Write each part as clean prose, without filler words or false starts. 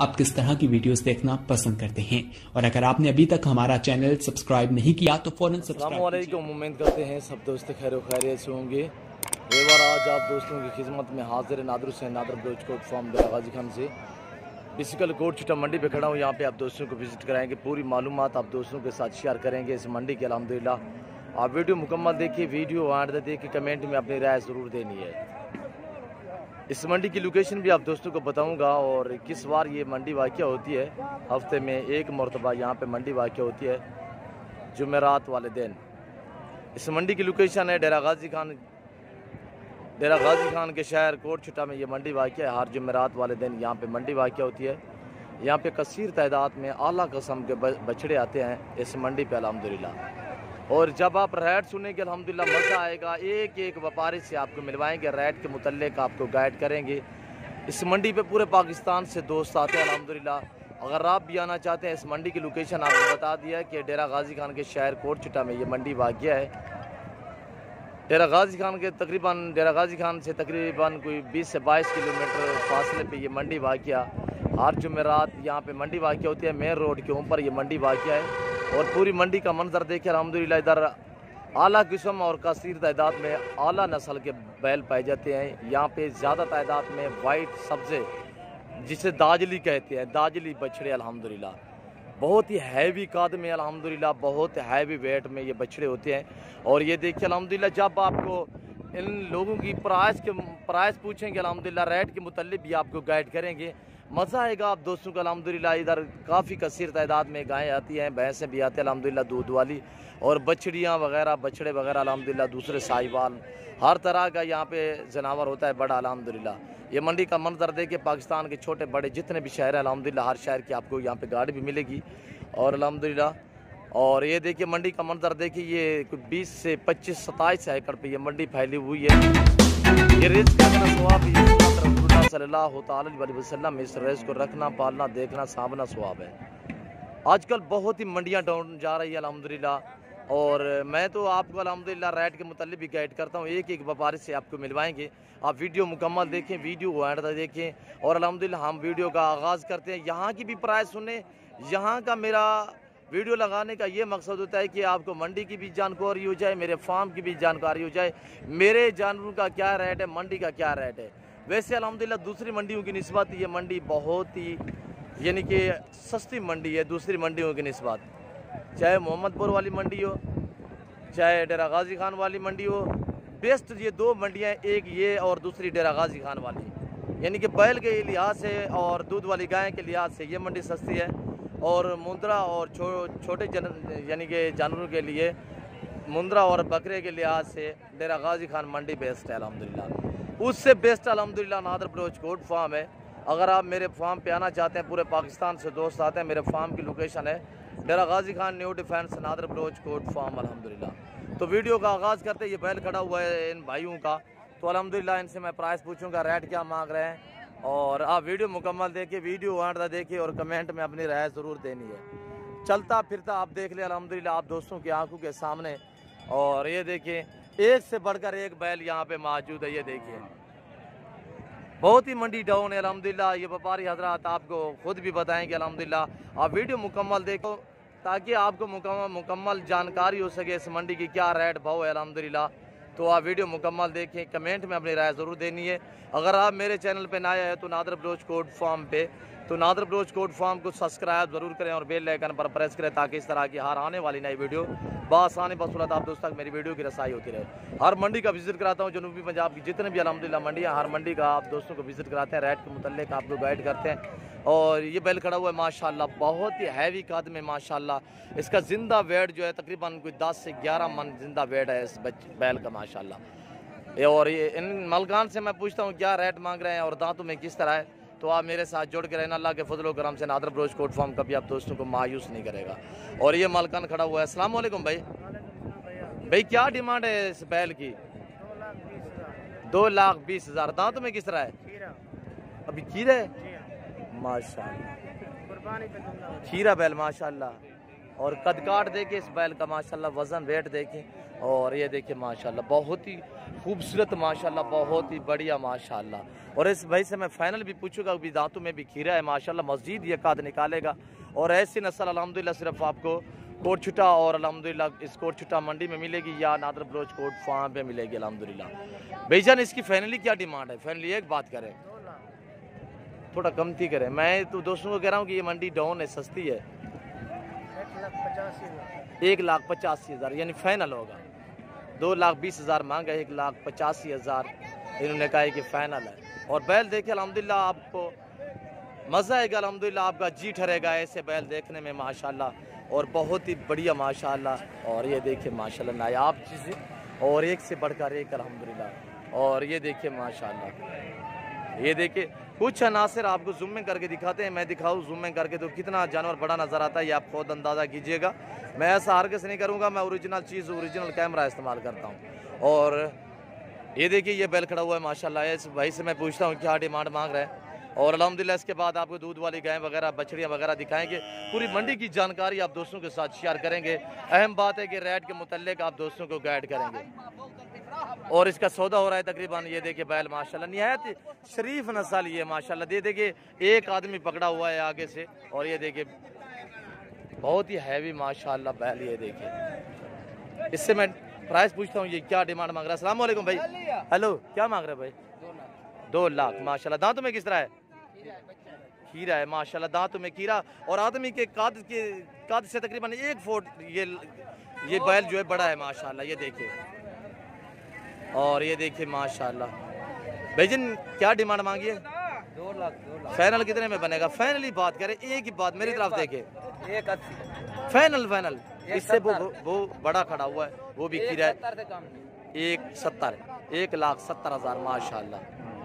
आप किस तरह की वीडियोस देखना पसंद करते हैं। और अगर आपने अभी तक हमारा चैनल सब्सक्राइब नहीं किया तो फौरन सब्सक्राइब कीजिए। उम्मीद करते हैं सब दोस्त खैर खैरियत से होंगे। एक बार आज आप दोस्तों की खिदमत में हाजिर नादर से नादर ब्रोच कोट फार्म डेरा गाजी खान से बेसिकल कोट चिटा मंडी पे खड़ा हूँ। यहाँ पे आप दोस्तों को विजिट कराएंगे, पूरी मालूमात आप दोस्तों के साथ शेयर करेंगे इस मंडी के। अल्हम्दुलिल्लाह आप वीडियो मुकम्मल देखिए, वीडियो आंड देखिए, कमेंट में अपनी राय ज़रूर देनी है। इस मंडी की लोकेशन भी आप दोस्तों को बताऊंगा और किस बार ये मंडी वाक़या होती है। हफ्ते में एक मरतबा यहाँ पे मंडी वाक़या होती है, जुमेरात वाले दिन। इस मंडी की लोकेशन है डेरा गाजी खान के शहर कोट छिटा में ये मंडी वाक़या है। हर जुमेरात वाले दिन यहाँ पे मंडी वाक़या होती है। यहाँ पे कसीर तादाद में आला किस्म के बछड़े आते हैं इस मंडी पे अल्हम्दुलिल्लाह। और जब आप रेट सुनेंगे अल्हम्दुलिल्लाह मज़ा आएगा। एक एक व्यापारी से आपको मिलवाएंगे, रेट के मुतल्लिक आपको गाइड करेंगे। इस मंडी पे पूरे पाकिस्तान से दोस्त आते हैं अल्हम्दुलिल्लाह। अगर आप भी आना चाहते हैं, इस मंडी की लोकेशन आपको बता दिया कि डेरा गाजी खान के शहर कोट छिटा में ये मंडी वाक़या है। डेरा गाजी खान से तकरीबन कोई 20 से 22 किलोमीटर फासले पे ये मंडी वाक़या हर जुमेरात यहाँ पे मंडी वाक़या होती है। मेन रोड के ऊपर ये मंडी वाक़या है। और पूरी मंडी का मंजर देखिए अल्हम्दुलिल्लाह। इधर आला किस्म और कसीर तादाद में आला नस्ल के बैल पाए जाते हैं। यहाँ पे ज़्यादा तादाद में वाइट सब्ज़े जिसे दाजली कहते हैं, दाजली बछड़े अल्हम्दुलिल्लाह बहुत ही हैवी काद में अल्हम्दुलिल्लाह, बहुत हैवी वेट में ये बछड़े होते हैं। और ये देखिए अल्हम्दुलिल्लाह जब आपको इन लोगों की प्राइस पूछेंगे अल्हम्दुलिल्लाह, रेट के मुतल्लिक भी आपको गाइड करेंगे। मज़ा आएगा आप दोस्तों को अल्हम्दुलिल्लाह। इधर काफ़ी कसीर तादाद में गायें आती हैं, भैंसें भी आती हैं अल्हम्दुलिल्लाह दूध वाली, और बछड़ियाँ वगैरह बछड़े वगैरह अल्हम्दुलिल्लाह दूसरे साहिवाल हर तरह का यहाँ पे जनावर होता है बड़ा अल्हम्दुलिल्लाह। ये मंडी का मंजर देखिए, पाकिस्तान के छोटे बड़े जितने भी शहर हैं अल्हम्दुलिल्लाह हर शहर की आपको यहाँ पे गाड़ी भी मिलेगी और अल्हम्दुलिल्लाह। और ये देखिए मंडी का मंजर देखिए, ये कोई 20 से 25-27 एकड़ पे ये मंडी फैली हुई है। ये रिज़्क़ का सवाब रसूलुल्लाह सल्लल्लाहु अलैहि वसल्लम इस रिज़्क़ को रखना, पालना, देखना, सामना सवाब है। आजकल बहुत ही मंडियाँ डाउन जा रही है अल्हम्दुलिल्लाह। और मैं तो आपको अल्हम्दुलिल्लाह रेट के मुतल्लिक भी गाइड करता हूँ। एक एक व्यापारी से आपको मिलवाएंगे। आप वीडियो मुकम्मल देखें, वीडियो एंड तक देखें। और अल्हम्दुलिल्लाह हम वीडियो का आगाज़ करते हैं। यहाँ की भी प्राइस सुने। यहाँ का मेरा वीडियो लगाने का ये मकसद होता है कि आपको मंडी की भी जानकारी हो जाए, मेरे फार्म की भी जानकारी हो जाए, मेरे जानवरों का क्या रेट है, मंडी का क्या रेट है। वैसे अल्हम्दुलिल्लाह दूसरी मंडियों की निस्बत ये मंडी बहुत ही यानी कि सस्ती मंडी है दूसरी मंडियों की निस्बत। चाहे मोहम्मदपुर वाली मंडी हो, चाहे डेरा गाजी खान वाली मंडी हो, बेस्ट ये दो मंडियाँ, एक ये और दूसरी डेरा गाजी खान वाली। यानी कि बैल के लिहाज से और दूध वाली गाय के लिहाज से ये मंडी सस्ती है। और मुंद्रा और छोटे यानी कि जानवरों के लिए मुंद्रा और बकरे के लिहाज से डेरा गाजी खान मंडी बेस्ट है अल्हम्दुलिल्लाह। उससे बेस्ट अल्हम्दुलिल्लाह नादर ब्रोच कोट फार्म है। अगर आप मेरे फार्म पे आना चाहते हैं, पूरे पाकिस्तान से दोस्त आते हैं। मेरे फार्म की लोकेशन है डेरा गाजी खान न्यू डिफेंस नादर ब्रोच कोट फार्म अल्हम्दुलिल्लाह। तो वीडियो का आगाज़ करते हैं। ये बैल खड़ा हुआ है इन भाइयों का, तो अल्हम्दुलिल्लाह इनसे मैं प्राइस पूछूंगा, रेट क्या मांग रहे हैं। और आप वीडियो मुकम्मल देखिए, वीडियो आंटा देखिए और कमेंट में अपनी राय ज़रूर देनी है। चलता फिरता आप देख ले अल्हम्दुलिल्लाह आप दोस्तों की आंखों के सामने। और ये देखिए एक से बढ़कर एक बैल यहाँ पे मौजूद है। ये देखिए बहुत ही मंडी डाउन है अल्हम्दुलिल्लाह। ये व्यापारी हजरात आपको खुद भी बताएंगे अल्हम्दुलिल्लाह। आप वीडियो मुकम्मल देखो ताकि आपको मुकम्मल जानकारी हो सके इस मंडी की क्या रेट भाव है अल्हम्दुलिल्लाह। तो आप वीडियो मुकम्मल देखें, कमेंट में अपनी राय ज़रूर देनी है। अगर आप मेरे चैनल पे नए हैं तो नादर ब्रोच कोट फार्म पे, तो नादर ब्रोच कोट फार्म को सब्सक्राइब ज़रूर करें और बेल आइकन पर प्रेस करें ताकि इस तरह की हर आने वाली नई वीडियो बआसानी बसूरत आप दोस्तों तक मेरी वीडियो की रसाई होती रहे। हर मंडी का विजिट कराता हूँ, जनूबी पंजाब की जितने भी अल्हम्दुलिल्लाह मंडियाँ, हर मंडी का आप दोस्तों को विजिट कराते हैं, रेट के मुतल्लिक आपको गाइड करते हैं। और ये बैल खड़ा हुआ है माशाल्लाह, बहुत ही हैवी कद में माशाल्लाह। इसका जिंदा वेट जो है तकरीबन कोई 10 से 11 मन जिंदा वेट है इस बैल का माशाल्लाह। और ये इन मलकान से मैं पूछता हूँ क्या रेट मांग रहे हैं और दांतों में किस तरह है। तो आप मेरे साथ जुड़ के रहना, अल्लाह के फजल करम से नादर ब्रोच कोट फार्म कभी आप दोस्तों को मायूस नहीं करेगा। और ये मलकान खड़ा हुआ है। अस्सलाम वालेकुम भाई। भाई क्या डिमांड है इस बैल की? 2,20,000। दांतों में किस तरह है? अभी खीरा है माशाल्लाह, खीरा बैल माशाल्लाह। और कद काट देखे इस बैल का माशाल्लाह, वजन वेट देखें। और ये देखिए माशाल्लाह बहुत ही खूबसूरत माशाल्लाह, बहुत ही बढ़िया माशाल्लाह। और इस भाई से मैं फाइनल भी पूछूंगा, अभी दांतों में भी खीरा है माशाल्लाह, मस्जिद ये काद निकालेगा। और ऐसी नस्ल अल्हम्दुलिल्लाह सिर्फ आपको कोट छुटा और अल्हम्दुलिल्लाह इस कोट छुटा मंडी में मिलेगी या नादर बलोच कोट फार्म पे मिलेगी अल्हम्दुलिल्लाह। भाईजान इसकी फाइनली क्या डिमांड है? फाइनली एक बात करें, थोड़ा कमती करें। मैं तो दोस्तों को कह रहा हूँ कि ये मंडी डाउन है, सस्ती है। 1,85,000 यानी फाइनल होगा। 2,20,000 मांगा, 1,85,000 इन्होंने कहा है कि फाइनल है। और बैल देखे अल्हम्दुलिल्लाह आपको मज़ा आएगा, अल्हम्दुलिल्लाह आपका जी ठहरेगा ऐसे बैल देखने में माशाल्लाह। और बहुत ही बढ़िया माशाल्लाह। और ये देखिए माशाल्लाह नायाब चीज़ें और एक से बढ़कर एक अल्हम्दुलिल्लाह। और ये देखिए माशाल्लाह, ये देखिए कुछ अनासर आपको जूम में करके दिखाते हैं। मैं दिखाऊँ जूम में करके तो कितना जानवर बड़ा नज़र आता है, ये आप खुद अंदाज़ा कीजिएगा। मैं ऐसा हरगिज़ नहीं करूँगा, मैं ओरिजिनल चीज़ ओरिजिनल कैमरा इस्तेमाल करता हूँ। और ये देखिए ये बैल खड़ा हुआ है माशाल्लाह। इस भाई से मैं पूछता हूँ क्या डिमांड मांग रहा है। और अल्हम्दुलिल्लाह इसके बाद आपको दूध वाली गायें वगैरह बछड़ियाँ वगैरह दिखाएंगे। पूरी मंडी की जानकारी आप दोस्तों के साथ शेयर करेंगे। अहम बात है कि रेट के मुतल्लिक आप दोस्तों को गाइड करेंगे। और इसका सौदा हो रहा है तकरीबन, ये देखिए बैल माशाल्लाह निहायत शरीफ नस्ल ये माशाल्लाह। दे देखिए एक आदमी पकड़ा हुआ है आगे से। और ये देखिए बहुत ही हैवी माशाल्लाह बैल, ये देखिए। इससे मैं प्राइस पूछता हूँ, ये क्या डिमांड मांग रहा है? अस्सलाम वालेकुम भाई। हेलो, क्या मांग रहे हैं भाई? 2 लाख माशाल्लाह। दांतों में किस तरह है? खीरा है माशाल्लाह, दांतों में खीरा। और आदमी के काद से तकरीबन 1 फुट ये बैल जो है बड़ा है माशाल्लाह, ये देखिए। और ये देखिए माशाल्लाह। भाईजान क्या डिमांड मांगी है? 2 लाख। फाइनल कितने में बनेगा? फाइनली बात करें, एक ही बात मेरी तरफ देखे। 180 फाइनल इससे वो बड़ा खड़ा हुआ है, वो भी खीरा है। 1,70,000 माशाल्लाह।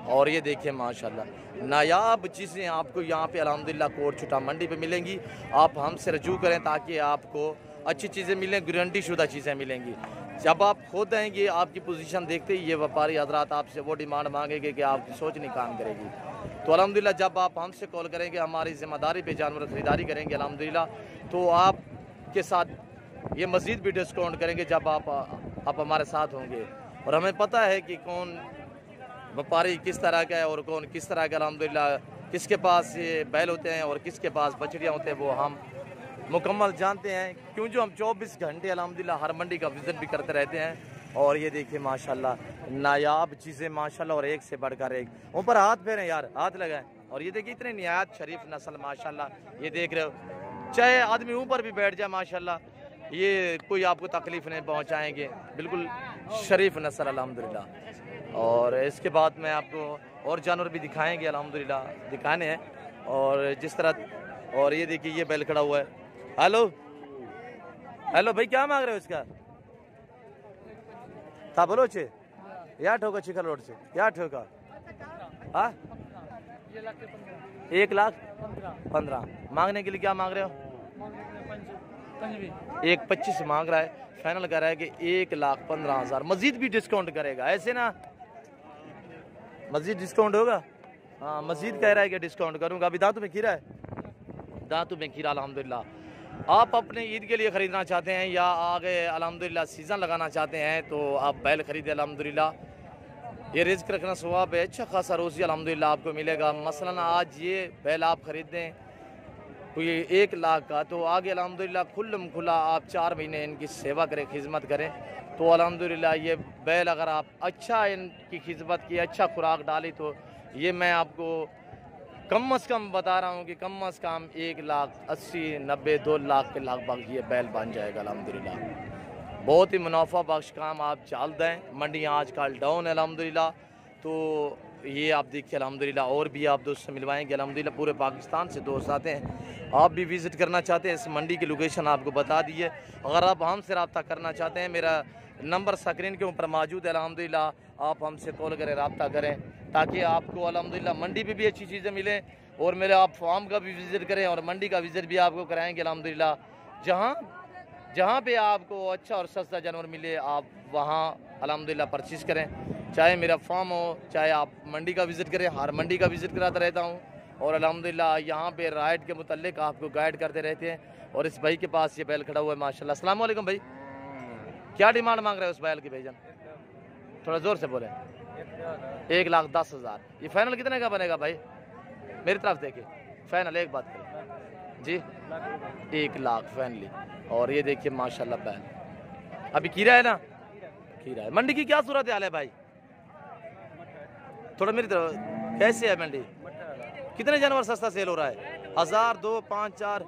और ये देखिए माशाल्लाह नायाब चीज़ें आपको यहाँ पे अल्हम्दुलिल्लाह कोट छुटा मंडी पे मिलेंगी। आप हमसे रजू करें ताकि आपको अच्छी चीज़ें मिलें, गारंटी शुदा चीज़ें मिलेंगी। जब आप खुद आएंगे आपकी पोजीशन देखते ही ये व्यापारी हजरात आपसे वो डिमांड मांगेंगे कि आपकी सोच नहीं काम करेगी। तो अल्हम्दुलिल्लाह जब आप हमसे कॉल करेंगे, हमारी ज़िम्मेदारी पे जानवर खरीदारी करेंगे अल्हम्दुलिल्लाह, तो आपके साथ ये मज़ीद भी डिस्काउंट करेंगे जब आप हमारे साथ होंगे। और हमें पता है कि कौन व्यापारी किस तरह का है और कौन किस तरह का अल्हम्दुलिल्लाह, किसके पास ये बैल होते हैं और किसके पास बछड़ियाँ होते हैं, वो हम मुकम्मल जानते हैं। क्यों जो हम 24 घंटे अल्हम्दुलिल्लाह हर मंडी का विज़िट भी करते रहते हैं। और ये देखिए माशाल्लाह नायाब चीज़ें माशाल्लाह, और एक से बढ़कर एक। ऊपर हाथ फेरें यार, हाथ लगाएं। और ये देखिए इतने निहायत शरीफ नस्ल माशाल्लाह, ये देख रहे हो। चाहे आदमी ऊपर भी बैठ जाए माशाल्लाह, ये कोई आपको तकलीफ़ नहीं पहुँचाएँगे, बिल्कुल शरीफ नस्ल अल्हम्दुलिल्लाह। और इसके बाद मैं आपको और जानवर भी दिखाएँगे अल्हम्दुलिल्लाह, दिखाने हैं। और जिस तरह, और ये देखिए ये बैल खड़ा हुआ है। हेलो भाई, क्या मांग रहे हो इसका? था बोलो छे या ठोका चिकन रोड से या ठोका? हाँ 1,15,000 मांगने के लिए क्या मांग रहे हो? 1,25,000 मांग रहा है। फाइनल कर रहा है कि 1,15,000। मजीद भी डिस्काउंट करेगा ऐसे ना? मजीद डिस्काउंट होगा? हाँ मजीद कह रहा है कि डिस्काउंट करूंगा। अभी दांतों में खीरा है, दांतों में खीरा अल्हम्दुलिल्लाह। आप अपने ईद के लिए ख़रीदना चाहते हैं या आगे अल्हम्दुलिल्लाह सीज़न लगाना चाहते हैं तो आप बैल खरीदें अल्हम्दुलिल्लाह। ये रिज़्क़ रखना सवाब है, अच्छा खासा रोज़ी अल्हम्दुलिल्लाह आपको मिलेगा। मसलन आज ये बैल आप ख़रीदें कोई 1 लाख का, तो आगे अल्हम्दुलिल्लाह खुल्लम खुला आप 4 महीने इनकी सेवा करें, खिदमत करें, तो अल्हम्दुलिल्लाह ये बैल अगर आप अच्छा इनकी खिदमत की, अच्छा खुराक डाली, तो ये मैं आपको कम अज़ कम बता रहा हूँ कि कम अज़ कम 1,80,000, 90, 2 लाख के लगभग ये बैल बन जाएगा अल्हम्दुलिल्लाह। बहुत ही मुनाफा बख्श काम आप चाल दें। मंडियाँ आजकल डाउन है अल्हम्दुलिल्लाह, तो ये आप देखिए अल्हम्दुलिल्लाह। और भी आप दोस्त से मिलवाएंगे अल्हम्दुलिल्लाह, पूरे पाकिस्तान से दोस्त आते हैं। आप भी विज़िट करना चाहते हैं, इस मंडी की लोकेशन आपको बता दी है। अगर आप हमसे रब्ता करना चाहते हैं, मेरा नंबर स्क्रीन के ऊपर मौजूद है अल्हम्दुलिल्लाह। आप हमसे कॉल करें, रब्ता करें, ताकि आपको अल्हम्दुलिल्लाह मंडी पे भी अच्छी चीज़ें मिलें। और मेरे आप फार्म का भी विज़िट करें और मंडी का विज़िट भी आपको कराएंगे अल्हम्दुलिल्लाह। जहाँ पे आपको अच्छा और सस्ता जानवर मिले, आप वहाँ अल्हम्दुलिल्लाह परचेज़ करें। चाहे मेरा फार्म हो, चाहे आप मंडी का विज़िट करें, हर मंडी का विज़िट कराता रहता हूँ। और अल्हम्दुलिल्लाह यहाँ पे राइड के मुतल्लिक आपको गाइड करते रहते हैं। और इस भाई के पास ये बैल खड़ा हुआ है माशाल्लाह। अस्सलाम वालेकुम भाई, क्या डिमांड मांग रहे हो उस बैल की भाईजान? थोड़ा जोर से बोले। 1,10,000। ये फाइनल कितने का बनेगा भाई? मेरी तरफ देखिए, फाइनल एक बात करें जी, 1 लाख फाइनली। और ये देखिए माशाल्लाह बैल अभी कीरा है ना, कीरा है। मंडी की क्या सूरत हाल है भाई? थोड़ा मेरी तरफ, कैसे है मंडी? कितने जानवर सस्ता सेल हो रहा है? 1000, 2, 5, 4,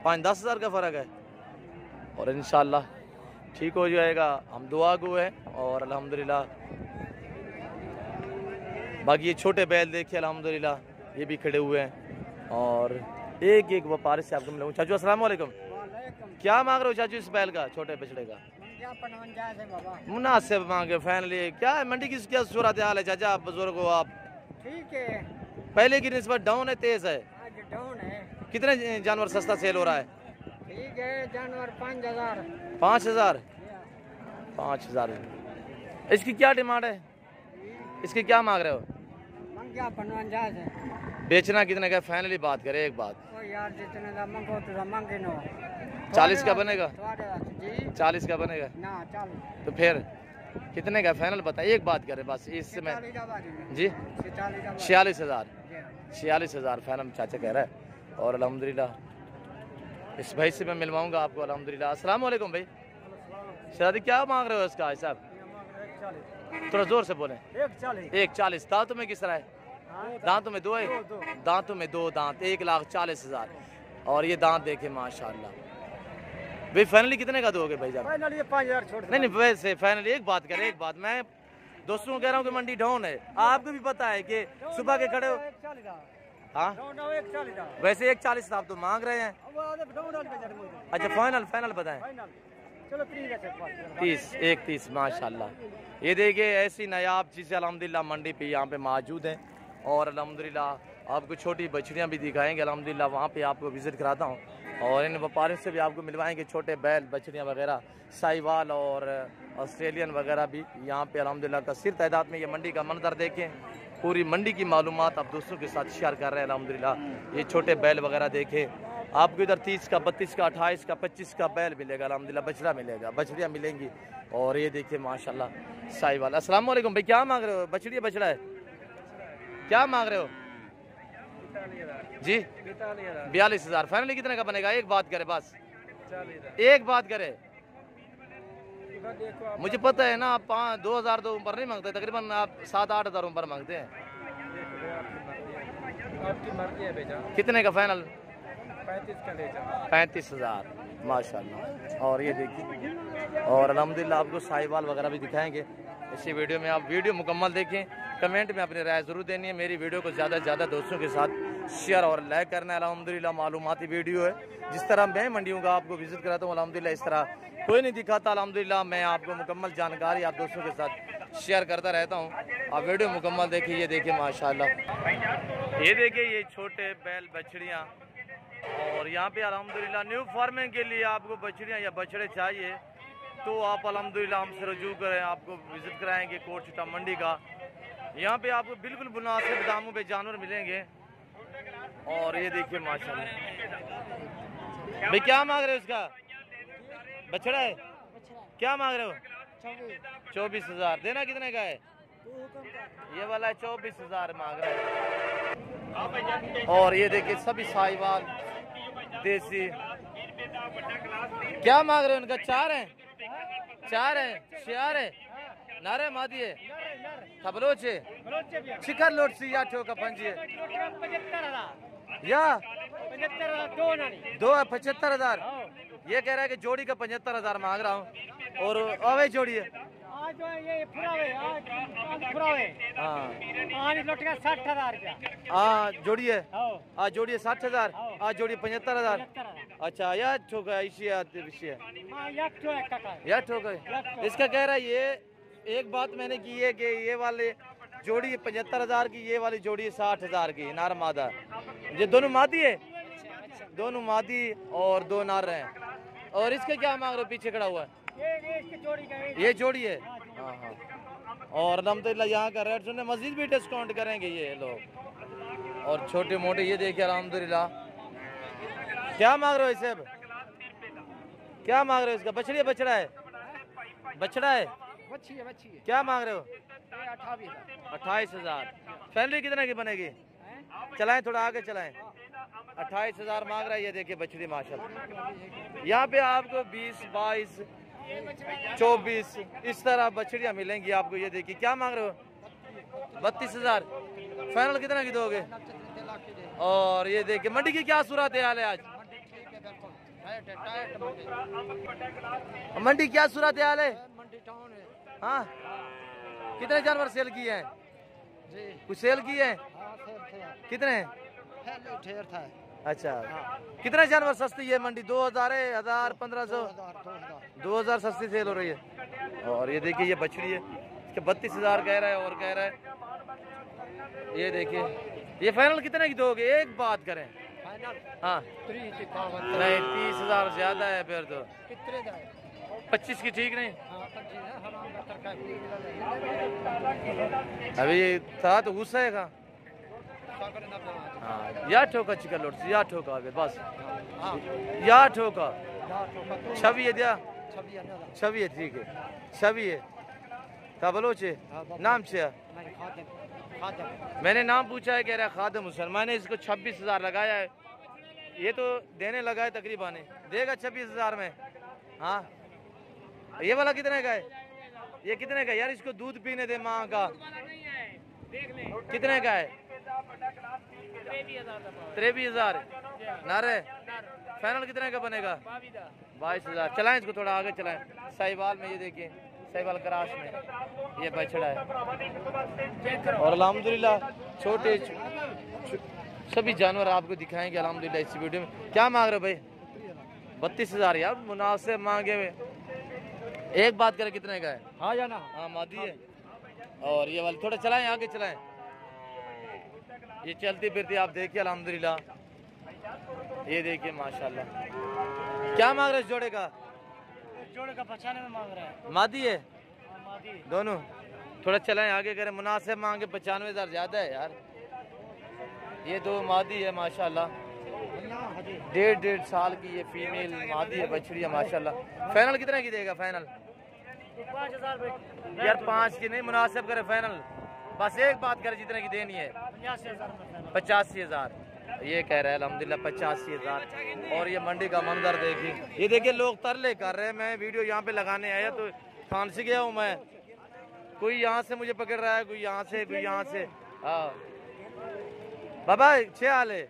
5-10 हज़ार का फ़र्क है। और इंशाल्लाह ठीक हो जाएगा, हम दुआ गो हैं। और अल्हम्दुलिल्लाह बाकी ये छोटे बैल देखिए अल्हम्दुलिल्लाह ये भी खड़े हुए हैं। और एक एक व्यापारी से आपको मिलूँगा। चाचू अस्सलाम वालेकुम, क्या मांग रहे हो चाचू इस बैल का, छोटे बछड़े का? मुनासिब मांगे फाइनली। क्या है मंडी की क्या सूरत हाल है चाचा? आप बुजुर्ग हो आप? ठीक है, पहले की निस्बत डाउन है, तेज है? आज डाउन है। कितने जानवर सस्ता सेल हो रहा है? ठीक है, जानवर 5,000। 5,000? 5,000। इसकी क्या डिमांड है? इसकी क्या मांग रहे हो? मंगिया 55 है। बेचना कितने का? फाइनली बात करें एक बात। ओ यार जितने का मंगो तो मांगे नो। 40 का बनेगा? जी 40 का बनेगा ना 40। तो फिर कितने का फाइनल बताइए, एक बात करें बस इससे मैं जी। 46,000। 46,000 फाइनल चाचा कह रहा है। और अल्हम्दुलिल्लाह इस भाई से मैं मिलवाऊंगा आपको अल्हम्दुलिल्लाह। अस्सलाम वालेकुम भाई, शादी क्या मांग रहे हो इसका भाई साहब? थोड़ा जोर से बोलें। 1,40। दांतों में किस तरह है? दांतों में 2 है? दांतों में 2 दांत। 1,40,000। और ये दांत देखे माशाल्लाह भाई। फाइनली कितने का दोगे भाई साहब? फाइनल ये 5,000 छोड़। नहीं वैसे फाइनली एक बात करें, एक बात मैं दोस्तों को कह रहा हूँ कि मंडी डाउन है, आपको भी पता है कि सुबह के खड़े हो। हाँ वैसे 1,40 आप तो मांग रहे हैं। अच्छा फाइनल बताएं। चलो 30, 1,30 माशाल्लाह। ये देखिए ऐसी नायाब चीज़ें अल्हम्दुलिल्लाह मंडी पे यहाँ पे मौजूद हैं। और अल्हम्दुलिल्लाह आपको छोटी बछड़ियाँ भी दिखाएंगे अल्हम्दुलिल्लाह, वहाँ पे आपको विज़िट कराता हूँ। और इन व्यापारियों से भी आपको मिलवाएंगे छोटे बैल बछड़ियाँ वगैरह, साहिवाल और ऑस्ट्रेलियन वगैरह भी यहाँ पे अल्हम्दुलिल्लाह कसीर तादाद में। ये मंडी का मंजर देखें, पूरी मंडी की मालूमात आप दोस्तों के साथ शेयर कर रहे हैं अल्हम्दुलिल्लाह। ये छोटे बैल वगैरह देखें आपको, इधर 30 का, 32 का, 28 का, 25 का बैल मिलेगा अल्हम्दुलिल्लाह, बछड़ा मिलेगा, बछड़ियाँ मिलेंगी। और ये देखिए माशाल्लाह साहिवाल। अस्सलाम वालेकुम भाई, क्या मांग रहे हो? बछड़ी बछड़ा है, क्या मांग रहे हो जी? 42,000। फाइनली कितने का बनेगा? एक बात करे बस, एक बात करे। मुझे पता है ना आप 2,000 तो ऊपर नहीं मांगते, तकरीबन आप 7-8 हज़ार ऊपर मांगते हैं। आपकी मर्जी है बेटा। कितने का फाइनल? 35 का ले जाओ। 35,000 माशाल्लाह। और ये देखिए और अल्हम्दुलिल्लाह आपको साहिवाल वगैरह भी दिखाएंगे इसी वीडियो में। आप वीडियो मुकम्मल देखें, कमेंट में अपनी राय ज़रूर देनी है। मेरी वीडियो को ज़्यादा से ज़्यादा दोस्तों के साथ शेयर और लाइक करना है। अल्हम्दुलिल्लाह मालूमाती वीडियो है, जिस तरह मैं मंडियों का आपको विजिट कराता हूँ अल्हम्दुलिल्लाह इस तरह कोई नहीं दिखाता। अल्हम्दुलिल्लाह मैं आपको मुकम्मल जानकारी आप दोस्तों के साथ शेयर करता रहता हूँ। आप वीडियो मुकम्मल देखिए। ये देखिए माशाल्लाह, ये देखिए ये छोटे बैल बछड़ियाँ। और यहाँ पे अल्हम्दुलिल्लाह न्यू फार्मिंग के लिए आपको बछड़ियाँ या बछड़े चाहिए तो आप अल्हम्दुलिल्लाह हमसे रजू करें, आपको विजिट कराएंगे कोट छुट्टा मंडी का। यहाँ पे आपको बिल्कुल मुनासिब दामों पे जानवर मिलेंगे। और ये देखिए माशाल्लाह भाई, क्या मांग रहे हो इसका? बछड़ा है, क्या मांग रहे हो? 24,000। देना कितने का है? ये वाला है 24,000 मांग रहा है। और ये देखिए सभी साहिवाल देसी। क्या मांग रहे हो इनका? 4 है, 4 है, 6 है, नारे मादी है, खबलोच है, शिखर लोट सी या ठोका पंजी है या 75,000। ये कह रहा है कि जोड़ी का 75,000 मांग रहा हूँ। और अवे जोड़ी है हाँ जोड़ी है, हाँ जोड़ी है 60,000, हाँ जोड़ी 75,000। अच्छा यार ठोका इसी यार ठोका। इसका कह रहा है ये एक बात मैंने की है कि ये वाले जोड़ी 75,000 की, ये वाली जोड़ी 60,000 की नार मादा। ये दोनों मादी है, दोनों मादी और 2 नार हैं। और इसके क्या मांग रहे हो? पीछे खड़ा हुआ है ये जोड़ी है। हाँ हाँ। और अल्हम्दुलिल्लाह यहाँ का रेट सुनने मजीद भी डिस्काउंट करेंगे ये लोग। और छोटे मोटे ये देखिए अल्हम्दुलिल्लाह। क्या मांग रहे हो इसे? क्या मांग रहे हो इसका? बछड़ी है, बछड़ा है? बछड़ा है। बच्ची है बच्ची है। क्या मांग रहे हो? 28,000। 28,000। फैमिली कितने की बनेगी? चलाएं थोड़ा आगे चलाएं। 28,000 मांग रहा है। ये देखिए बछड़ी माशाल्लाह। यहाँ पे आपको 20, 22, 24 इस तरह बछड़ियाँ मिलेंगी आपको। ये देखिए क्या मांग रहे हो? 32,000। फाइनल कितना की दोगे? और ये देखिए मंडी की क्या सूरत हाल है आज? मंडी क्या सूरत हाल है? हाँ, कितने जानवर सेल किए हैं? कुछ सेल किए हैं? कितने? अच्छा, कितने जानवर सस्ती है मंडी? 2,000 है, 1,000, 1,500? 2,000 सस्ती सेल हो रही है। और ये देखिए ये बछड़ी है, इसके 32,000 कह रहा है और कह रहा है। ये देखिए ये फाइनल कितने की दोगे? एक बात करें। हाँ नहीं, 30,000 ज्यादा है फिर तो। 25 की ठीक नहीं? अभी था तो गुस्सा है का? हाँ, या ठोका चिकन लोट से, या ठोका बस, या ठोका। छवि है दिया, छवि है, ठीक है, छवि है। बलोचे नाम से मैंने नाम पूछा है, कह रहा है खादिम हुसैन। मैंने इसको 26,000 लगाया है। ये तो देने लगा है तकरीबन, देगा 26,000 में। हाँ, ये वाला कितने का है? ये कितने का यार? इसको दूध पीने दे माँ का। कितने का है? 23,000। नारे फाइनल कितने का बनेगा? 22,000। चलाएं इसको थोड़ा आगे चलाएं। साहिवाल में ये देखिए, साहिवाल क्रास में ये बछड़ा है। और अल्हम्दुलिल्लाह छोटे सभी जानवर आपको दिखाएंगे अल्हम्दुलिल्लाह इस वीडियो में। क्या मांग रहे हो भाई? 32,000 यार, मुनासिब मांगे हुए। एक बात करें कितने का है? हाँ जाना। हाँ मादी है। और ये वाली थोड़ा चलाएं, आगे चलाएं। ये चलती फिरती आप देखिए अल्हम्दुलिल्लाह। ये देखिए माशाल्लाह। क्या मांग रहे इस जोड़े का? जोड़े का 95 में मांग रहा है। मादी है? मादी दोनों। थोड़ा चलाएं, आगे करें। मुनासिब मांगे, 95,000 ज्यादा है यार। ये दो मादी है माशाल्लाह, 1.5 साल की ये फीमेल मादी है, बछड़ी है माशाल्लाह। फाइनल कितने की देगा? फाइनल 5,000 यार 5 की नहीं, मुनासिब करे फाइनल। बस एक बात करे, जितने की देनी है 85,000। ये कह रहा है अल्हम्दुलिल्लाह 85,000। और ये मंडी का मंजर देखिए, ये देखिए लोग तरले कर रहे हैं। मैं वीडियो यहाँ पे लगाने आया तो फांसी गया हूँ मैं। कोई यहाँ से मुझे पकड़ रहा है, कोई यहाँ से, कोई यहाँ से। हाँ बाबा, 6 हाल है।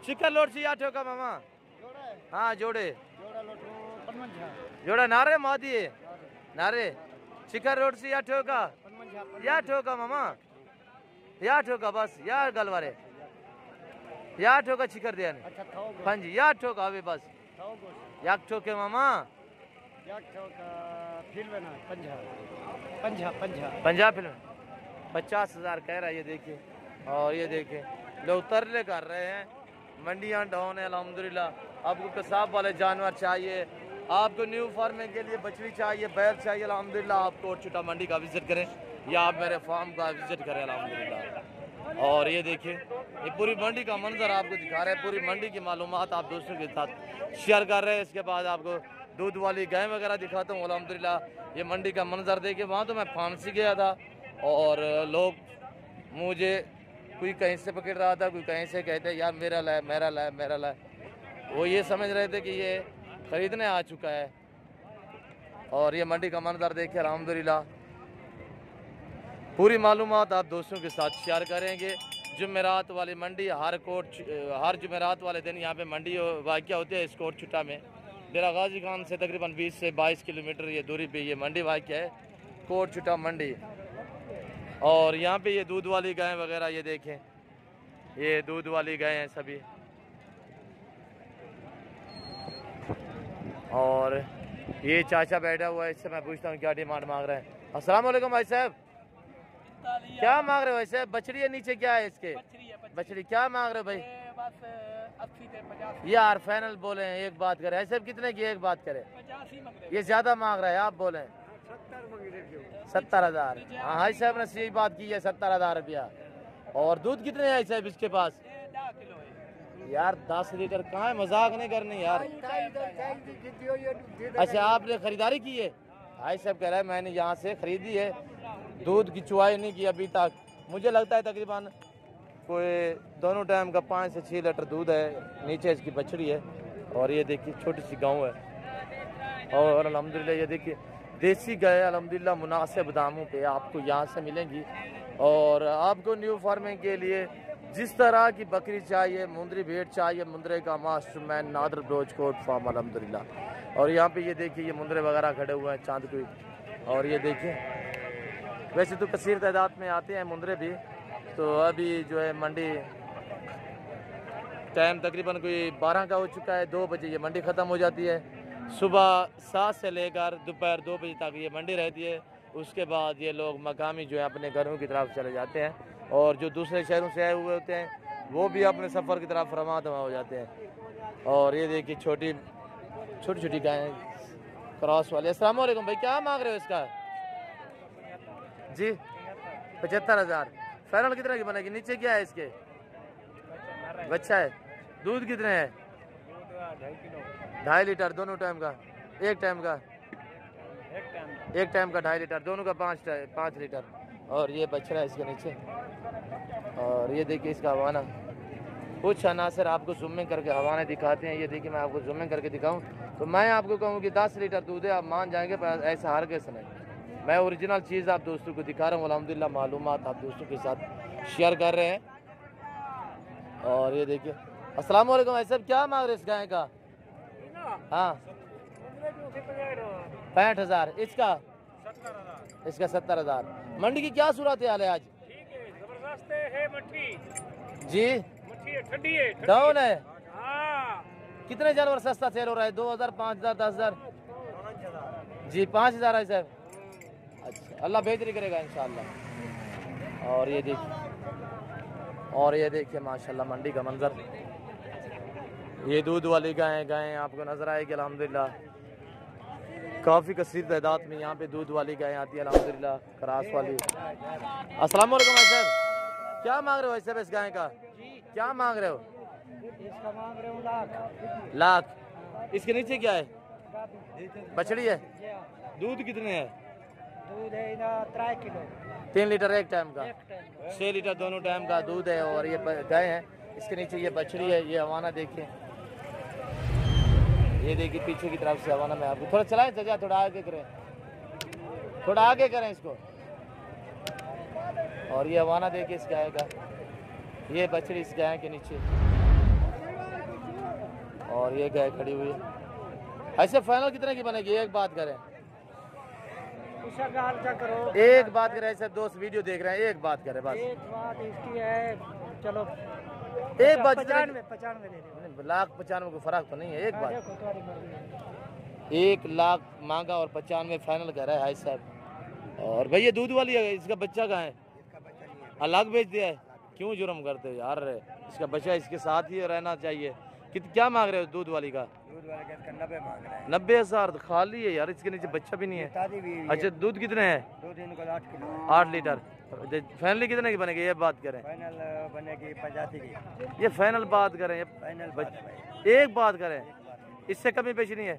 चिकन लोट से या ठोका मामा? हाँ जोड़े, जोड़ा नारे मादी है, नारे चिकन रोड से या ठोका, या ठोका मामा, या ठोका बस, या गलवारे या ठोका चिकर दिया ने। हाँ जी, या ठोका अभी बस, या ठोके मामा। पंजाब फिल्म 50,000 कह रहा है। ये देखिए, और ये देखिए लोग तरले कर रहे हैं। मंडियां डाउन है अल्हम्दुलिल्लाह। आपको कसाब वाले जानवर चाहिए, आपको न्यू फार्मिंग के लिए बछड़ी चाहिए, बैल चाहिए, अल्हम्दुलिल्लाह आप कोट छुटा मंडी का विजिट करें या आप मेरे फार्म का विजिट करें अल्हम्दुलिल्लाह। और ये देखिए, ये पूरी मंडी का मंजर आपको दिखा रहे हैं। पूरी मंडी की मालूमात आप दोस्तों के साथ शेयर कर रहे हैं। इसके बाद आपको दूध वाली गाय वगैरह दिखाता हूँ अल्हम्दुलिल्लाह। ये मंडी का मंजर देखिए। वहाँ तो मैं फांसी गया था और लोग मुझे कोई कहीं से पकड़ रहा था, कोई कहीं से कहते यार मेरा लाए, मेरा लाए, मेरा लाए। वो ये समझ रहे थे कि ये खरीदने आ चुका है। और ये मंडी का मंजर देखिए अल्हम्दुलिल्लाह। पूरी मालूमात आप दोस्तों के साथ शेयर करेंगे। जुमेरात वाली मंडी, हर जुमेरात वाले दिन यहाँ पे मंडी वाक़या होती है इस कोट छुटा में। डेरा गाजी खान से तकरीबन 20 से 22 किलोमीटर ये दूरी पे ये मंडी वाक़या है, कोट छुटा मंडी। और यहाँ पे ये दूध वाली गायें वगैरह ये देखें, ये दूध वाली गायें हैं सभी। और ये चाचा बैठा हुआ है, इससे मैं पूछता हूँ क्या डिमांड मांग रहे हैं। अस्सलाम वालेकुम भाई साहब, क्या मांग रहे हो भाई साहब? बछड़ी है नीचे, क्या है इसके? बछड़ी क्या मांग रहे हो भाई? यार फाइनल बोले, एक बात करें ऐसे कितने की? एक बात करें, ये ज्यादा मांग रहा है, आप बोले 70,000। हाँ भाई साहब ने सही बात की है, 70,000 रुपया। और दूध कितने है साहब इसके पास? यार 10 लीटर कहाँ है, मजाक नहीं करनी यार। अच्छा आपने खरीदारी की है? भाई साहब कह रहा है मैंने यहाँ से खरीदी है, दूध की चुवाई नहीं की अभी तक। मुझे लगता है तकरीबन कोई दोनों टाइम का 5 से 6 लीटर दूध है। नीचे इसकी बछड़ी है और ये देखिए छोटी सी गांव है और अल्हम्दुलिल्लाह ये देखिए देसी गाय अल्हम्दुलिल्लाह मुनासिब दामों पे आपको यहाँ से मिलेंगी। और आपको न्यू फार्मिंग के लिए जिस तरह की बकरी चाहिए, मुंदरी भेड़ चाहिए, मुंदरे का मास्टरमैन नादर ब्रोचकोट फार्म अल्हम्दुलिल्लाह। और यहाँ पे ये देखिए ये मुंदरे वगैरह खड़े हुए हैं चांद कोई। और ये देखिए वैसे तो कसीर तादाद में आते हैं मुंदरे भी। तो अभी जो है मंडी टाइम तकरीबन कोई 12 का हो चुका है। 2 बजे ये मंडी ख़त्म हो जाती है। सुबह 7 से लेकर दोपहर 2 बजे तक ये मंडी रहती है। उसके बाद ये लोग मकामी जो है अपने घरों की तरफ चले जाते हैं और जो दूसरे शहरों से आए हुए होते हैं वो भी अपने सफ़र की तरफ रवा दवा हो जाते हैं। और ये देखिए छोटी छोटी गायें क्रॉस वाले। अस्सलाम वालेकुम भाई, क्या मांग रहे हो इसका? जी 75,000। फाइनल कितने की बनेगी? नीचे क्या है इसके? बच्चा है। दूध कितने है? 2.5 लीटर दोनों टाइम का? एक टाइम का? एक टाइम का 2.5 लीटर, दोनों का 5 लीटर। और ये बछड़ा है इसके नीचे। और ये देखिए इसका हवाना। कुछ अनासर आपको जूमिंग करके हवाने दिखाते हैं। ये देखिए मैं आपको जूमिंग करके दिखाऊं तो मैं आपको कहूँ कि 10 लीटर दूध है, आप मान जाएंगे, पर ऐसा हर कैसे नहीं। मैं ओरिजिनल चीज़ आप दोस्तों को दिखा रहा हूँ। अल्हम्दुलिल्लाह मालूमात आप दोस्तों के साथ शेयर कर रहे हैं। और ये देखिए अस्सलाम वालेकुम भाई साहब, क्या मांग रहे इस गाय का? हाँ 65,000। इसका 70,000। मंडी की क्या सूरत हाल है आज? जबरदस्त है मट्टी जी ठंडी है, डाउन है। हाँ। कितने जानवर सस्ता सेल हो रहा है? 2,000, 5,000, 10,000? जी 5,000 है साहब। अच्छा अल्लाह बेहतरी करेगा इंशाअल्लाह। और ये देखिए माशाल्लाह मंडी का मंजर। ये दूध वाली गायें आपको नजर आएगी अल्हम्दुलिल्लाह। काफ़ी कसीर तादाद में यहाँ पे दूध वाली गायें आती है अल्हम्दुलिल्लाह। क्रास वाली। अस्सलाम वालेकुम भाई साहब, क्या मांग रहे हो भाई साहब इस गाय का? क्या मांग रहे हो? इसका मांग रहे हूँ लाख। इसके नीचे क्या है? बछड़ी है। दूध कितने है? दूध है ना 3 किलो 3 लीटर एक टाइम का? एक टाइम 6 लीटर दोनों टाइम का दूध है। और ये गाय है, इसके नीचे ये बछड़ी है। ये हवाना देखिए, ये देखिए पीछे की तरफ से हवाना। मैं आपको थोड़ा चलाएं चाचा, थोड़ा आगे करें, थोड़ा आगे करें इसको। और ये हवाना देखिए इस गाय का, ये बछड़ी इस गाय के नीचे। और ये गाय खड़ी हुई है। ऐसे फाइनल कितने की बनेगी? एक बात करें, करो। एक बात करें ऐसे दोस्त वीडियो देख रहे हैं, एक बात करें बस। एक बात इसकी है, चलो एक बात 95 दे दे। लाख 95 को फर्क तो नहीं है। एक बात, देखो तुम्हारी मर्जी है। 1 लाख मांगा और 95 फाइनल कर रहा है भाई साहब। और भाई ये दूध वाली है, इसका बच्चा कहाँ है? अलग बेच दिया है? क्यों जुर्म करते हो यार? इसका बच्चा इसके साथ ही रहना चाहिए। क्या मांग रहे हो दूध वाली का? दूध वाले का 90 मांग रहा है। 90,000 खाली है यार, इसके नीचे बच्चा भी नहीं है। ताजी भी है। अच्छा दूध कितने है? दूध इनको 8 किलो 8 लीटर। फाइनली कितने की बनेगी ये बात करें? फाइनल बनेगी 85 की। ये फाइनल बात करें, ये फाइनल एक बात करें, इससे कमी पेशी नहीं है?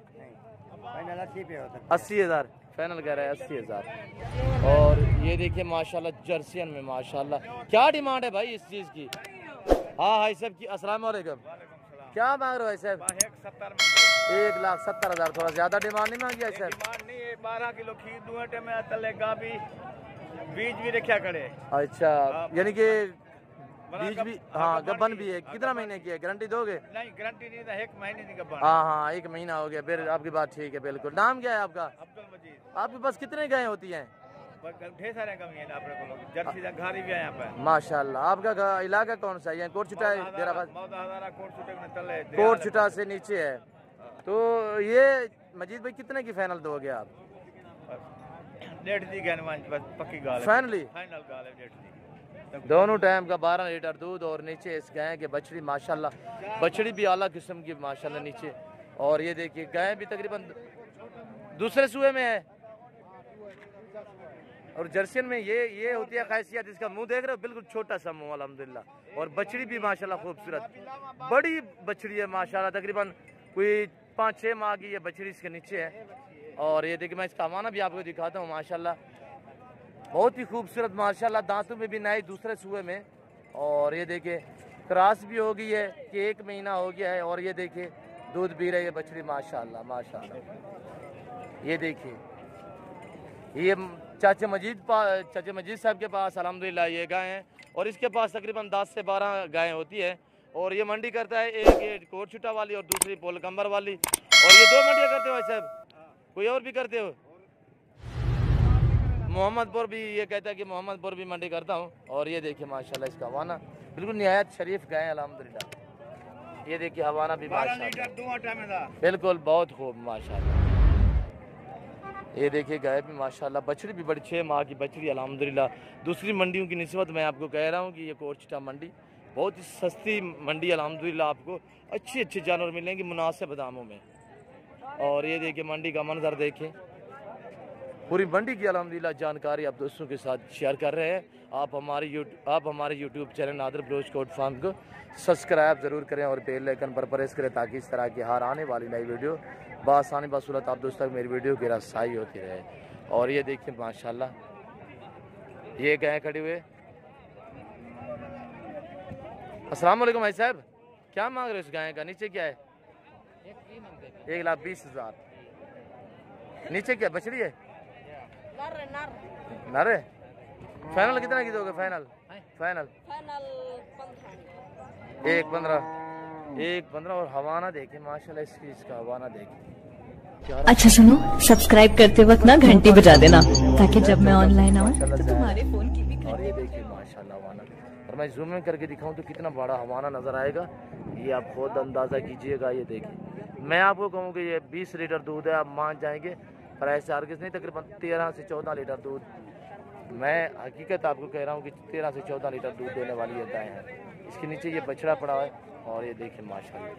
फाइनल 80 पे होता है। 80,000 फाइनल कह रहा है, 80,000। और ये देखिए माशाल्लाह जर्सियन में माशाल्लाह क्या डिमांड है भाई इस चीज़ की। हाँ भाई साहब की अस्सलाम वालेकुम, क्या मांग रहे हो साहब? 1,70,000। थोड़ा ज्यादा डिमांड नहीं मांगी है सर? 12 किलो खीर दूंटे में तलेगा भी, बीज भी रखा करे। अच्छा यानी कि बीज भी, हाँ गबन भी है। कितना महीने की है? गारंटी दोगे? नहीं गारंटी नहीं था, 1 महीने की गबन। हाँ 1 महीना हो गया फिर आपकी बात ठीक है बिल्कुल। नाम क्या है आपका? अब्दुल मजीद। आपके पास कितने गायें होती हैं? ढेर सारे कमी है अपने को, जर्सी घारी भी है यहाँ पे माशाल्लाह। आपका इलाका कौन सा है? कोट छुटा है? कोट छुटा से नीचे है। तो ये मजीद भाई कितने की फाइनल दोगे आप? पक्की गाल फाइनली फाइनल गाल है। दोनों टाइम का 12 लीटर दूध। और नीचे इस गाय के बछड़ी माशाल्लाह, बछड़ी भी आला किस्म की माशाल्लाह नीचे। और ये देखिए गाय भी तकरीबन दूसरे सूए में है। और जर्सियन में ये होती है खासियत, इसका मुंह देख रहे हो बिल्कुल छोटा सा मुंह अल्हम्दुलिल्लाह। और बछड़ी भी माशाल्लाह खूबसूरत बड़ी बछड़ी है माशाल्लाह। तकरीबन कोई 5-6 माह की ये बछड़ी इसके नीचे है। और ये देखिए मैं इसका हवाना भी आपको दिखाता हूँ माशाल्लाह, बहुत ही खूबसूरत माशाल्लाह, दांतों में भी नए दूसरे सूए में। और ये देखिए क्रॉस भी हो गई है कि 1 महीना हो गया है। और ये देखिए दूध पी रही है बछड़ी माशाल्लाह माशाल्लाह। ये देखिए ये चाचा मजीद साहब के पास अल्हम्दुलिल्लाह ये गाय हैं और इसके पास तकरीबन 10 से 12 गायें होती है। और ये मंडी करता है, एक ये कोट छुटा वाली और दूसरी पोलकंबर वाली। और ये 2 मंडियाँ करते हो भाई साहब, कोई और भी करते हो? मोहम्मदपुर भी ये कहता है कि मोहम्मदपुर भी मंडी करता हूँ। और ये देखिए माशाल्लाह इसका हवाना बिल्कुल निहायत शरीफ गाय अल्हम्दुलिल्लाह। ये देखिए हवाना भी माशाल्लाह बिल्कुल बहुत खूब माशाल्लाह। ये देखिए गाय भी माशाल्लाह, बछड़ी भी बड़ी 6 माह की बछड़ी अल्हम्दुलिल्लाह। दूसरी मंडियों की निस्बत मैं आपको कह रहा हूँ कि ये कोटचिटा मंडी बहुत ही सस्ती मंडी अल्हम्दुलिल्लाह, आपको अच्छे जानवर मिलेंगे मुनासिब दामों में। और ये देखिए मंडी का मंजर देखें, पूरी मंडी की अल्हम्दुलिल्लाह जानकारी आप दोस्तों के साथ शेयर कर रहे हैं। आप हमारे YouTube channel Nadir Baloch Kot farm को सब्सक्राइब ज़रूर करें और बेल आइकन पर प्रेस करें ताकि इस तरह की हर आने वाली नई वीडियो बआसानी बसूरत आप दोस्तों तक मेरी वीडियो की रसाई होती रहे। और ये देखिए माशाल्लाह ये गाय खड़ी हुए। अस्सलाम वालेकुम भाई साहब, क्या मांग रहे हो इस गाय का? नीचे क्या है? 1,20,000। नीचे क्या बछड़ी है? नर। फाइनल कितना की दोगे? फाइनल 1,15 और हवाना देखे माशाल्लाह, इसका हवाना देखे। अच्छा सुनो, सब्सक्राइब करते वक्त ना घंटी बजा देना ताकि जब मैं ऑनलाइन आऊँ तो तुम्हारे फोन की भी। और ये देखिए माशाल्लाह हवाना, और मैं जूम इन करके दिखाऊं तो कितना बड़ा हवाना नजर आएगा, ये आप खुद अंदाजा कीजिएगा। ये देखिए मैं आपको कहूँ कि ये 20 लीटर दूध है, आप मान जाएंगे, पर ऐसे हरगिज़ नहीं, तकरीबन 13 से 14 लीटर दूध, मैं हकीकत आपको कह रहा हूँ कि 13 से 14 लीटर दूध देने वाली ये गाय है। इसके नीचे ये बछड़ा पड़ा है और ये देखिए माशाल्लाह,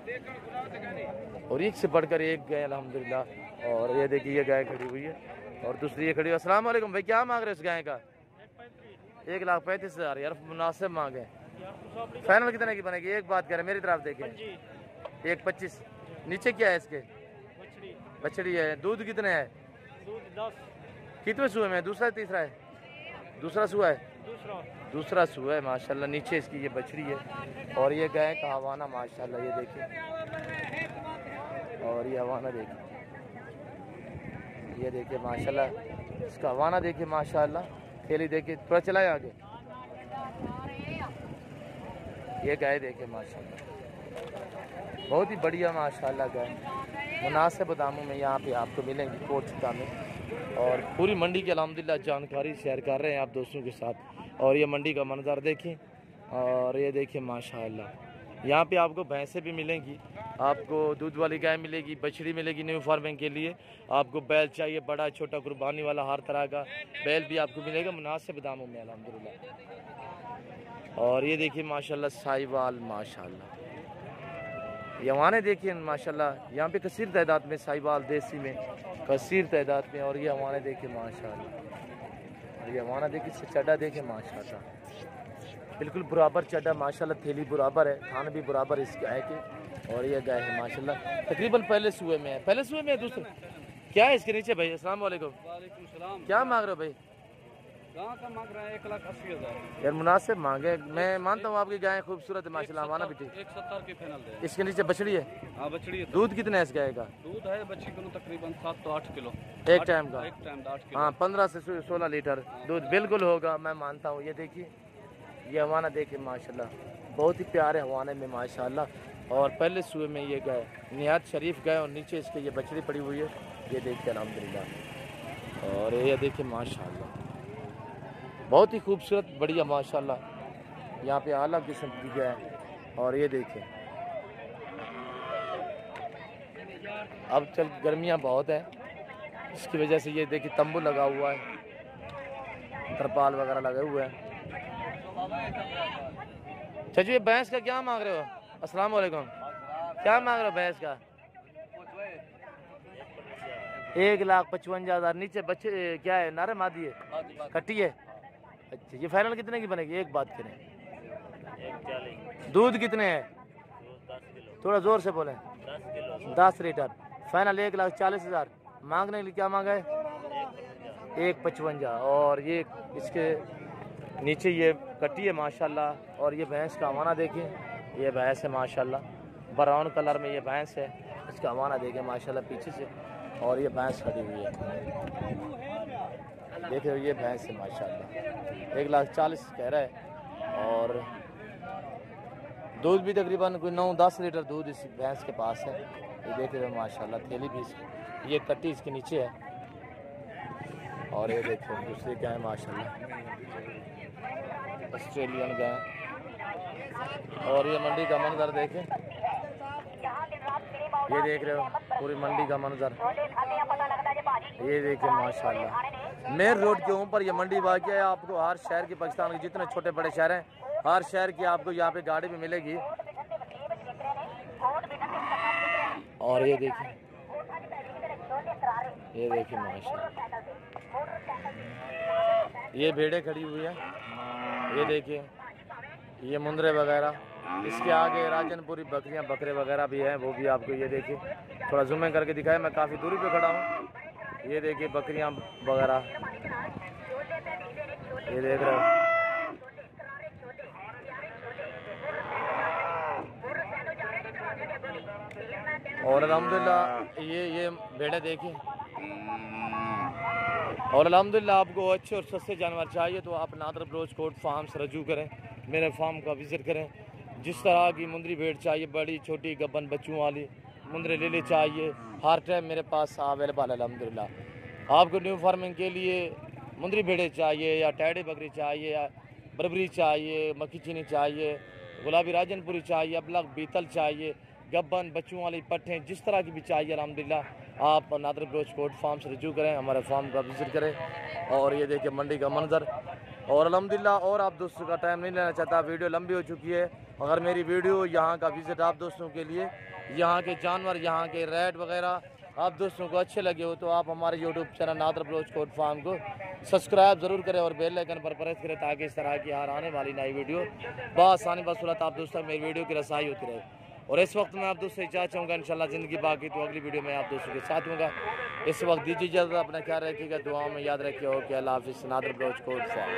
और एक से बढ़कर एक गाय अल्हम्दुलिल्लाह। और ये देखिए ये गाय खड़ी हुई है और दूसरी ये खड़ी हुई। अस्सलाम वालेकुम भाई, क्या मांग रहे हो इस गाय का? 1,35,000 यार, मुनासिब मांगे। फाइनल कितने की बनेगी? एक बात करें, मेरी तरफ देखें, 1,25। नीचे क्या है इसके? बछड़ी है। दूध कितने है? कितने सुए में? दूसरा तीसरा है? दूसरा सुआ है, दूसरा सुआ है माशाल्लाह। नीचे इसकी ये बछड़ी है और ये गाय का हवाना माशाल्लाह, ये देखिए। और ये हवाना देखिए, ये देखिए माशाल्लाह, इसका हवाना देखिए माशाल्लाह। थैली देखिए, थोड़ा चलाए आगे। ये गाय देखिए माशाल्लाह, बहुत ही बढ़िया माशाल्लाह गाय, मुनासिब दामों में यहाँ पे आपको मिलेंगी कोटचिटा में। और पूरी मंडी की अल्हम्दुलिल्लाह जानकारी शेयर कर रहे हैं आप दोस्तों के साथ। और ये मंडी का मंजर देखें, और ये देखिए माशाल्लाह, यहाँ पे आपको भैंसें भी मिलेंगी, आपको दूध वाली गाय मिलेगी, बछड़ी मिलेगी न्यू फार्मिंग के लिए। आपको बैल चाहिए बड़ा छोटा कुर्बानी वाला, हर तरह का बैल भी आपको मिलेगा मुनासिब दामों में अल्हम्दुलिल्लाह। और ये देखिए माशाल्लाह साहिवाल माशाल्लाह, ये हवाने देखिए माशाल्लाह, यहाँ पे कसीर तादाद में साहिवाल देसी में कसीर तादाद में। और ये हवाने देखिए माशाल्लाह, और ये हवाना देखिए, चड्डा देखिए माशाल्लाह, बिल्कुल बराबर चड्डा माशाल्लाह, थैली बराबर है, थान भी बराबर इस गाय के। और ये गाय है माशाल्लाह, तकरीबन पहले सुए में है, पहले सुए में है। दूसरे क्या है इसके नीचे भाई? अस्सलाम वालेकुम, क्या मांग रहे हो भाई? का मांग रहे हैं 1,80,000 यार, मुनासिब मांगे, मैं मानता हूँ आपकी गाय खूबसूरत है माशाल्लाह, हवाना भी ठीक। 1,70 की फाइनल दे। इसके नीचे बछड़ी है? हाँ बछड़ी है। दूध कितना है इस गाय का? दूध है बच्ची को तकरीबन 7 से 8 किलो एक टाइम का? एक टाइम 8 किलो। हाँ, 15 से 16 लीटर दूध बिल्कुल होगा, मैं मानता हूँ। ये देखिए ये हवाना देखिए माशाल्लाह, बहुत ही प्यारे हवाने में माशाल्लाह। और पहले सुए में ये गाय निहायत शरीफ गाय, और नीचे इसके ये बछड़ी पड़ी हुई है, ये देखिए अल्हम्दुलिल्लाह। और ये देखिए माशाल्लाह, बहुत ही खूबसूरत बढ़िया माशाल्लाह, यहाँ पे आला किस्म की गाय है। और ये देखिए अब चल गर्मियाँ बहुत है, इसकी वजह से ये देखिए तंबू लगा हुआ है, तरपाल वगैरह लगे हुए हैं। चाचू ये भैंस का क्या मांग रहे हो? अस्सलाम वालेकुम, क्या मांग रहे हो भैंस का? 1,55,000। नीचे बच्चे क्या है, नारे मादी है, कट्टी है? अच्छा, ये फाइनल कितने की बनेगी? एक बात करें, दूध कितने है? थोड़ा जोर से बोलें। 10 लीटर। फाइनल 1,40,000 मांगने के लिए क्या मांगा है? 1,55। और ये इसके नीचे ये कटी है माशाल्लाह। और ये भैंस का हवाना देखिए, ये भैंस है माशाल्लाह, ब्राउन कलर में ये भैंस है। इसका हवाना देखिए माशाल्लाह पीछे से। और ये भैंस खड़ी हुई है, देखिए ये भैंस है माशाल्लाह। 1,40,000 कह रहा है। और दूध भी तकरीबन कोई 9-10 लीटर दूध इस भैंस के पास है। ये देख रहे हो माशाल्लाह, थैली भी ये कट्टी इसके नीचे है। और ये देखो दूसरे क्या है माशाल्लाह, ऑस्ट्रेलियन गाय। और ये मंडी का मंजर देखें, ये देख रहे हो पूरी मंडी का मंजर, ये देखिए माशाल्लाह। मेन रोड के ऊपर ये मंडी वाक़ है। आपको हर शहर के, पाकिस्तान के जितने छोटे बड़े शहर हैं, हर शहर की आपको यहाँ पे गाड़ी भी मिलेगी। और ये देखिए माशाल्लाह, ये भेड़ें खड़ी हुई है, ये देखिए ये मुंदरे वगैरह। इसके आगे राजनपुरी बकरियां बकरे वगैरह भी हैं, वो भी आपको ये देखिए थोड़ा जूम करके दिखाए, मैं काफ़ी दूरी पे खड़ा हूँ। ये देखिए बकरियां वगैरह, ये देख रहे हो। और अल्हम्दुलिल्लाह ये भेड़ें देखिए। और अल्हम्दुलिल्लाह आपको अच्छे और सस्ते जानवर चाहिए तो आप नादर बलोच कोट फार्म से रजू करें, मेरे फार्म का विज़िट करें। जिस तरह की मुंदरी भेड़ चाहिए, बड़ी छोटी गब्बन बच्चों वाली मुंदरे ले चाहिए, हर टाइम मेरे पास अवेलेबल है अल्हम्दुलिल्लाह। आपको न्यू फार्मिंग के लिए मुंदरी भेड़े चाहिए या टैडी बकरी चाहिए या बरबरी चाहिए, मक्खी चीनी चाहिए, गुलाबी राजनपुरी चाहिए, अबलग बीतल चाहिए, गब्बन बच्चों वाली पट्ठें, जिस तरह की भी चाहिए अल्हम्दुलिल्लाह आप नादर बलोच कोट फार्म से रजू करें, हमारे फार्म का विज़िट करें। और ये देखिए मंडी का मंजर। और अल्हम्दुलिल्लाह और आप दोस्तों का टाइम नहीं लेना चाहता, वीडियो लंबी हो चुकी है। अगर मेरी वीडियो यहाँ का विज़िट आप दोस्तों के लिए, यहाँ के जानवर, यहाँ के रेट वगैरह आप दोस्तों को अच्छे लगे हो तो आप हमारे YouTube channel Nadar Baloch Kot farm को सब्सक्राइब ज़रूर करें और बेल आइकन पर प्रेस करें, ताकि इस तरह की हर आने वाली नई वीडियो बआसानी बसूरत आप दोस्तों मेरी वीडियो की रसाई होती रहे। और इस वक्त मैं आप दोस्तों से इजाज़त चाहूँगा, इंशाल्लाह ज़िंदगी बाकी तो अगली वीडियो में आप दोस्तों के साथ होगा। इस वक्त दीजिए इजाज़त, अपना ख्याल रखिएगा, दुआ में याद रखिए। ओके, अल्लाह हाफ़िज़। नादर बलोच कोट फार्म।